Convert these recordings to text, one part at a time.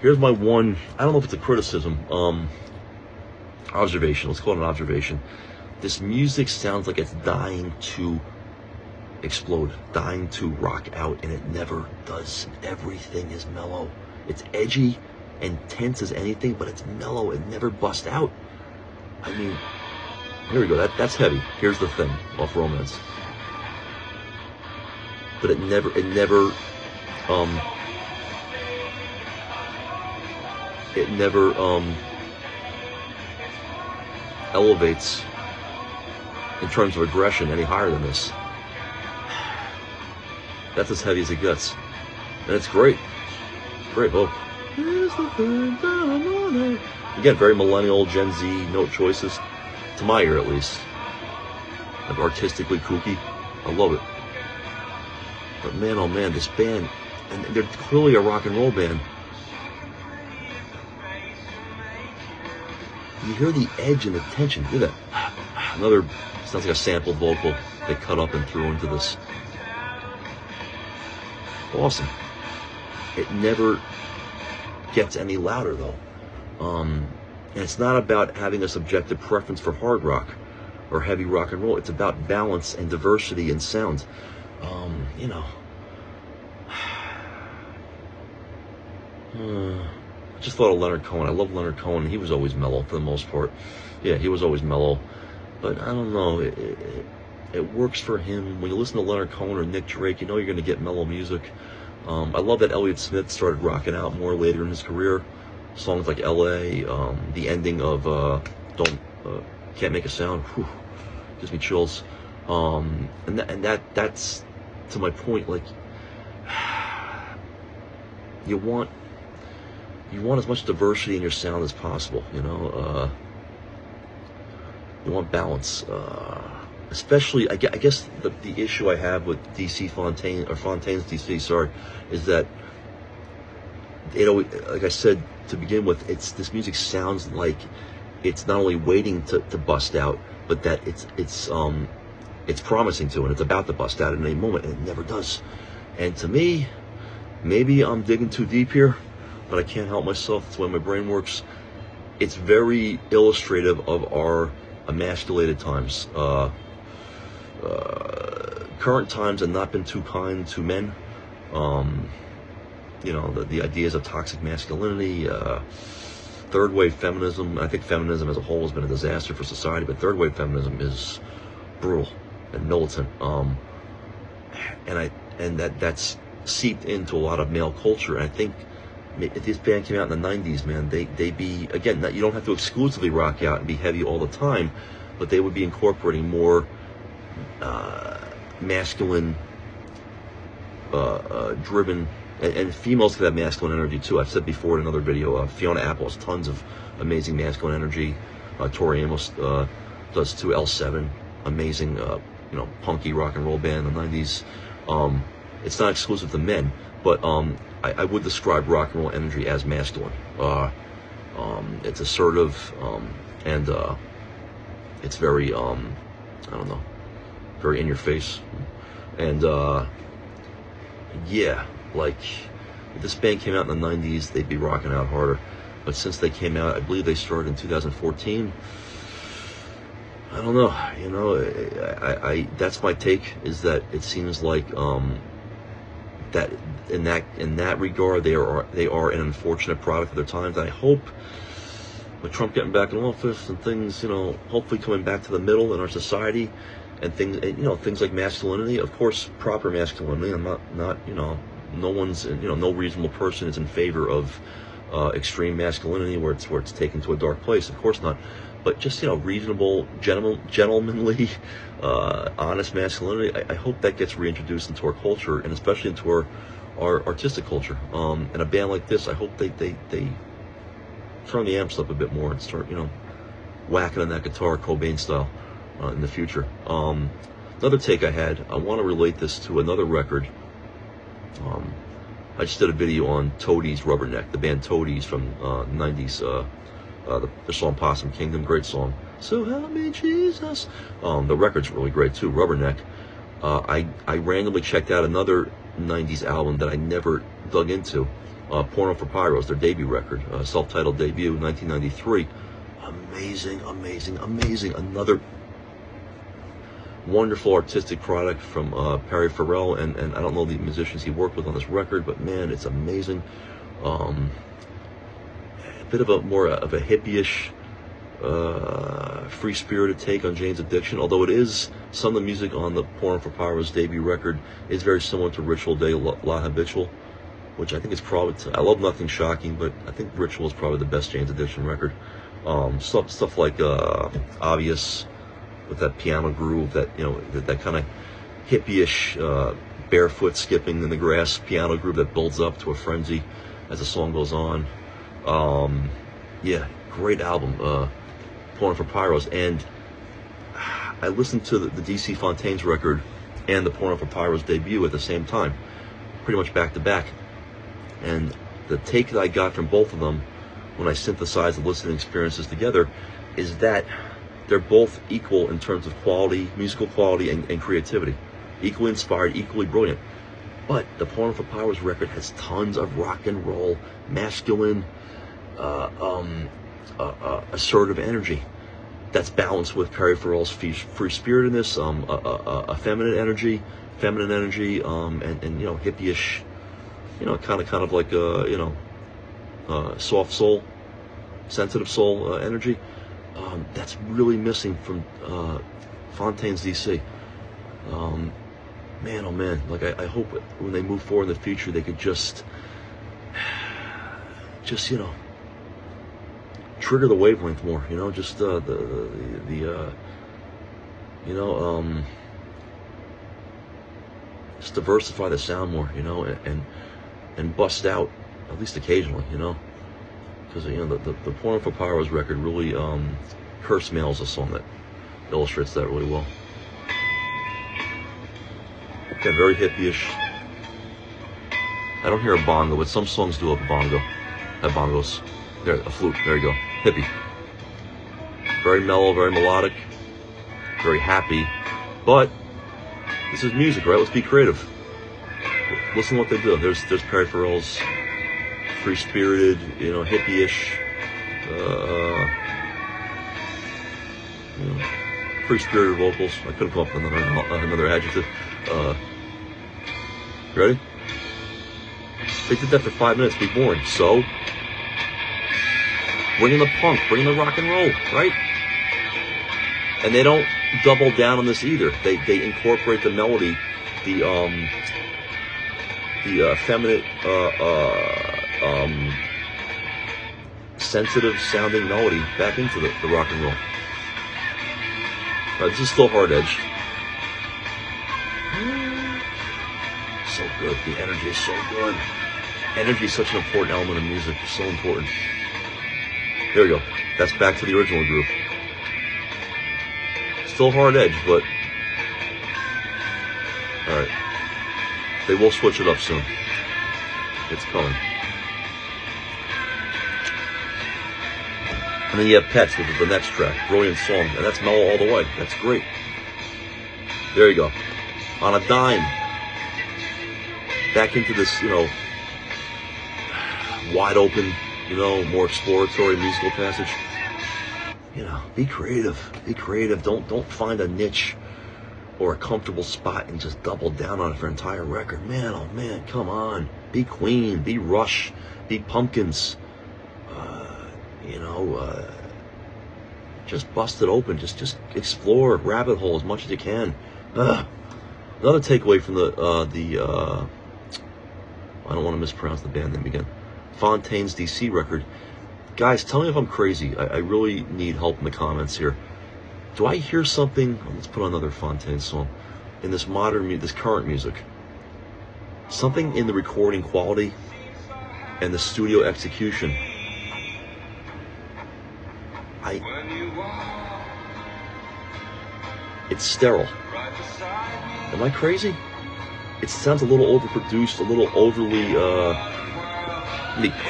Here's my one, I don't know if it's a criticism, observation, let's call it an observation. This music sounds like it's dying to explode, dying to rock out, and it never does. Everything is mellow. It's edgy and tense as anything, but it's mellow. It never busts out. I mean, here we go. That's heavy. Here's the thing off Romance. But it never elevates in terms of aggression any higher than this. That's as heavy as it gets, and it's great. Great hook. Again, very millennial, Gen Z note choices, to my ear at least. Like artistically kooky. I love it. But man, oh man, this band, and they're clearly a rock and roll band. You hear the edge and the tension. Hear that? Another, sounds like a sampled vocal they cut up and threw into this. Awesome. It never gets any louder though. And it's not about having a subjective preference for hard rock or heavy rock and roll. It's about balance and diversity in sound. You know, I just thought of Leonard Cohen. I love Leonard Cohen. He was always mellow for the most part. Yeah, he was always mellow. But I don't know, it works for him. When you listen to Leonard Cohen or Nick Drake, you know you're going to get mellow music. I love that Elliott Smith started rocking out more later in his career. Songs like L.A., the ending of Can't Make a Sound, whew, gives me chills. And that's to my point. Like, you want as much diversity in your sound as possible. You know, you want balance. Especially, I guess the issue I have with Fontaine's DC, sorry, is that, you know, like I said to begin with, this music sounds like it's not only waiting to bust out, but that it's promising to, and it's about to bust out at any moment, and it never does. And to me, maybe I'm digging too deep here, but I can't help myself. It's the way my brain works. It's very illustrative of our emasculated times. Current times have not been too kind to men. You know, the ideas of toxic masculinity, third wave feminism. I think feminism as a whole has been a disaster for society, but third wave feminism is brutal and militant. And that's seeped into a lot of male culture. And I think if this band came out in the 90s, man, they'd be, again, you don't have to exclusively rock out and be heavy all the time, but they would be incorporating more masculine driven, and females can have masculine energy too. I've said before in another video, Fiona Apple has tons of amazing masculine energy. Tori Amos does too. L7, amazing, you know, punky rock and roll band in the 90s. It's not exclusive to men, but I would describe rock and roll energy as masculine. It's assertive, and it's very, I don't know, very in your face. And yeah, like, if this band came out in the 90s, they'd be rocking out harder. But since they came out, I believe they started in 2014. I don't know, you know, I that's my take, is that it seems like that in that regard they are an unfortunate product of their times. And I hope with Trump getting back in office and things, you know, hopefully coming back to the middle in our society, and things, you know, things like masculinity, of course, proper masculinity. I'm not, you know, no one's, you know, no reasonable person is in favor of extreme masculinity where it's taken to a dark place. Of course not. But just, you know, reasonable, gentlemanly, honest masculinity. I hope that gets reintroduced into our culture, and especially into our artistic culture. And a band like this, I hope they turn the amps up a bit more and start, you know, whacking on that guitar Cobain style in the future. Another take I had, I want to relate this to another record. I just did a video on Toadies Rubberneck, the band Toadies from 90s. The song Possum Kingdom, great song. So help me Jesus. The record's really great too, Rubberneck. I randomly checked out another 90s album that I never dug into. Porno for Pyros, their debut record, self-titled debut, 1993. Amazing, amazing, amazing. Another wonderful artistic product from Perry Farrell, and I don't know the musicians he worked with on this record, but man, it's amazing. A bit of a more of a hippie-ish, free-spirited take on Jane's Addiction, although it is, some of the music on the Porno for Pyros debut record is very similar to Ritual de la Habitual, which I think is probably, I love Nothing Shocking, but I think Ritual is probably the best Jane's Addiction record. Stuff like Obvious, with that piano groove, that, you know, that kind of hippie-ish, barefoot skipping in the grass piano groove that builds up to a frenzy as the song goes on. Yeah, great album, Porno for Pyros. And I listened to the DC Fontaine's record and the Porno for Pyros debut at the same time, pretty much back to back. And the take that I got from both of them when I synthesized the listening experiences together is that they're both equal in terms of quality, musical quality, and creativity. Equally inspired, equally brilliant. But the Porno for Pyros record has tons of rock and roll, masculine, assertive energy that's balanced with Perry Farrell's free-spiritedness, a feminine energy, and you know, hippie-ish, you know, kind of like you know, soft soul, sensitive soul energy. That's really missing from Fontaine's DC. Man, oh man, like I hope when they move forward in the future, they could just you know, trigger the wavelength more, you know, just you know, just diversify the sound more, you know, and bust out at least occasionally, you know, because, you know, the Porno for Pyros record really, Curse Mail is a song that illustrates that really well. Again, very hippie-ish. I don't hear a bongo, but some songs do have a bongo. Have bongos. There, a flute. There you go. Hippie. Very mellow, very melodic, very happy. But this is music, right? Let's be creative. Listen to what they do. There's Perry Farrell's free-spirited, you know, hippie-ish, you know, free-spirited vocals. I couldn't come up with another adjective. Ready? They did that for 5 minutes, be boring. So, bring in the punk, bring in the rock and roll, right? And they don't double down on this either. They incorporate the melody, the effeminate, sensitive sounding melody back into the rock and roll. This is still hard edge. So good. The energy is so good. Energy is such an important element of music. It's so important. There we go. That's back to the original groove. Still hard edge, but alright. They will switch it up soon. It's coming. And then you have Pets, which is the next track. Brilliant song. And that's mellow all the way. That's great. There you go. On a dime. Back into this, you know, wide open, you know, more exploratory musical passage. You know, be creative. Be creative. Don't find a niche or a comfortable spot and just double down on it for an entire record. Man, oh man, come on. Be Queen. Be Rush. Be Pumpkins. You know, just bust it open. Just explore, rabbit hole as much as you can. Another takeaway from the I don't want to mispronounce the band name again. Fontaine's DC record. Guys, tell me if I'm crazy. I really need help in the comments here. Do I hear something? Let's put on another Fontaine song. In this this current music. Something in the recording quality and the studio execution. It's sterile. Am I crazy? It sounds a little overproduced, a little overly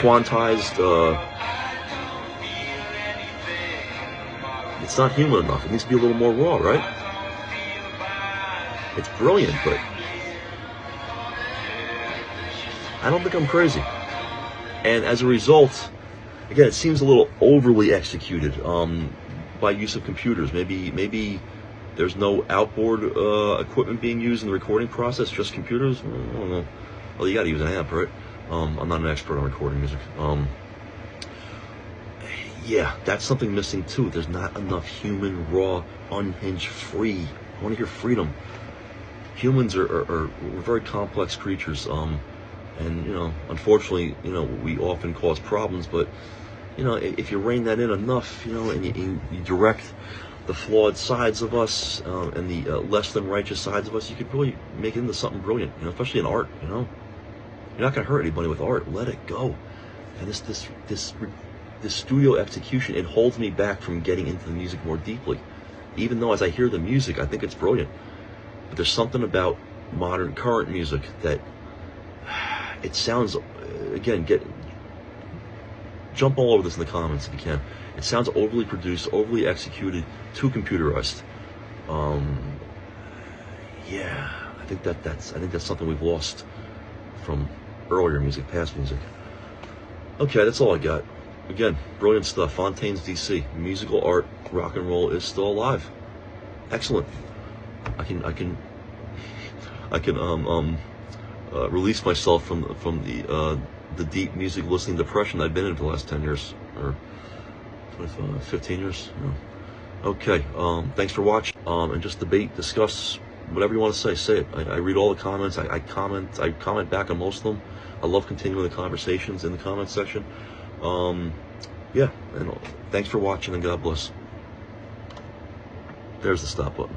quantized. It's not human enough. It needs to be a little more raw, right? It's brilliant, but I don't think I'm crazy. And as a result, again, it seems a little overly executed by use of computers. Maybe there's no outboard equipment being used in the recording process, just computers. I don't know. Well, you got to use an amp, right? I'm not an expert on recording music. Yeah, that's something missing too. There's not enough human, raw, unhinged, free. I want to hear freedom. Humans are we're very complex creatures, and unfortunately, we often cause problems. But if you rein that in enough, and you direct the flawed sides of us and the less than righteous sides of us, you could really make it into something brilliant. Especially in art. You're not gonna hurt anybody with art. Let it go. And this studio execution, it holds me back from getting into the music more deeply. Even though as I hear the music, I think it's brilliant. But there's something about modern, current music that it sounds, again, jump all over this in the comments if you can. It sounds overly produced, overly executed, too computerized. Yeah, I think that's something we've lost from earlier music, past music. Okay, that's all I got. Again, brilliant stuff. Fontaine's DC. Musical art, rock and roll is still alive. Excellent. I can release myself from the deep music listening depression I've been in for the last 10 years or 15 years. Okay. Thanks for watching. And just debate, discuss, whatever you want to say it. I read all the comments. I comment back on most of them. I love continuing the conversations in the comment section. Yeah, and thanks for watching, and God bless. There's the stop button.